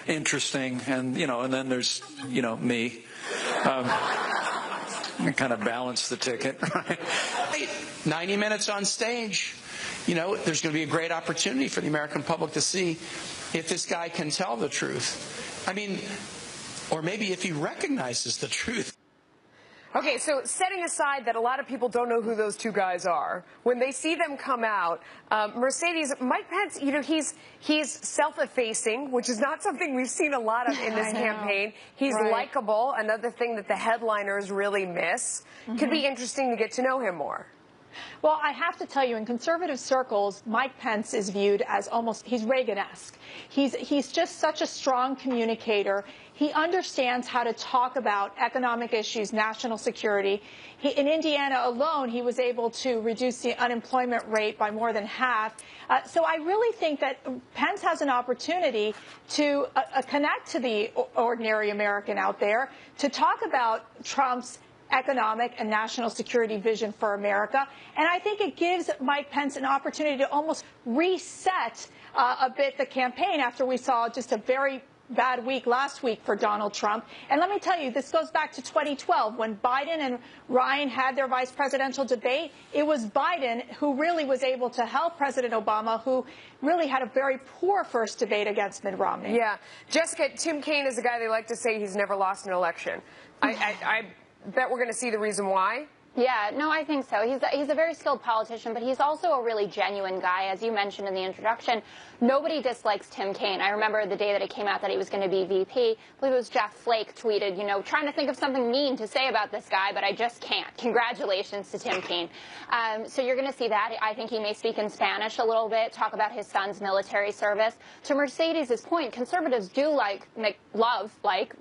interesting, and then there's, me. I kind of balance the ticket. Right? 90 minutes on stage. There's going to be a great opportunity for the American public to see if this guy can tell the truth. I mean, or maybe if he recognizes the truth. Okay, so setting aside that a lot of people don't know who those two guys are, when they see them come out, Mercedes, Mike Pence, he's self-effacing, which is not something we've seen a lot of in this campaign. He's likable, another thing that the headliners really miss. Could be interesting to get to know him more. Well, I have to tell you, in conservative circles, Mike Pence is viewed as he's Reagan-esque. He's just such a strong communicator. He understands how to talk about economic issues, national security. In Indiana alone, he was able to reduce the unemployment rate by more than half. So I really think that Pence has an opportunity to connect to the ordinary American out there, to talk about Trump's economic and national security vision for America. And I think it gives Mike Pence an opportunity to almost reset a bit the campaign after we saw just a very bad week last week for Donald Trump. And let me tell you, this goes back to 2012 when Biden and Ryan had their vice presidential debate. It was Biden who really was able to help President Obama, who really had a very poor first debate against Mitt Romney. Yeah. Jessica, Tim Kaine is a guy they like to say he's never lost an election. I bet we're going to see the reason why. Yeah, no, I think so. He's a very skilled politician, but he's also a really genuine guy. As you mentioned in the introduction, nobody dislikes Tim Kaine. I remember the day that it came out that he was going to be VP. I believe it was Jeff Flake tweeted, trying to think of something mean to say about this guy, but I just can't. Congratulations to Tim Kaine. So you're going to see that. I think he may speak in Spanish a little bit, talk about his son's military service. To Mercedes' point, conservatives do love Mike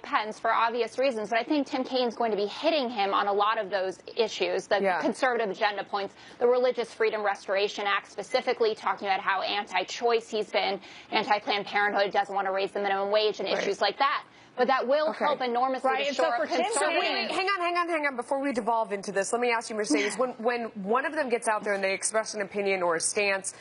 Pence for obvious reasons, but I think Tim Kaine's going to be hitting him on a lot of those issues, the conservative agenda points, the Religious Freedom Restoration Act specifically, talking about how anti-choice he's been, anti-Planned Parenthood, doesn't want to raise the minimum wage and issues like that. But that will help enormously to shore up conservatives. Wait, hang on. Before we devolve into this, let me ask you, Mercedes, when one of them gets out there and they express an opinion or a stance,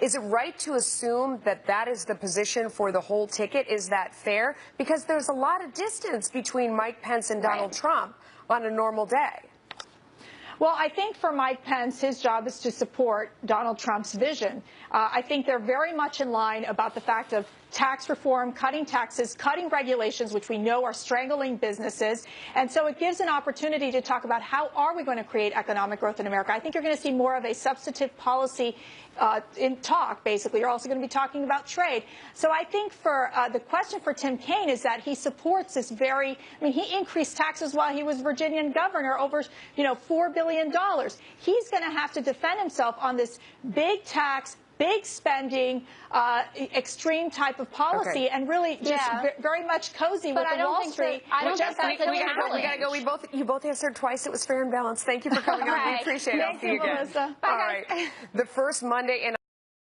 is it right to assume that that is the position for the whole ticket? Is that fair? Because there's a lot of distance between Mike Pence and Donald Trump on a normal day. Well, I think for Mike Pence, his job is to support Donald Trump's vision. I think they're very much in line about the fact of tax reform, cutting taxes, cutting regulations, which we know are strangling businesses. And so it gives an opportunity to talk about how are we going to create economic growth in America. I think you're going to see more of a substantive policy in talk, basically. You're also going to be talking about trade. So I think for the question for Tim Kaine is that he supports this he increased taxes while he was Virginian governor over, $4 billion. He's going to have to defend himself on this big tax, big spending, extreme type of policy, and really just very much cozy with the Wall Street. We gotta go. You both answered twice. It was fair and balanced. Thank you for coming on. We appreciate it. I'll see you again. Melissa. All right. The first Monday in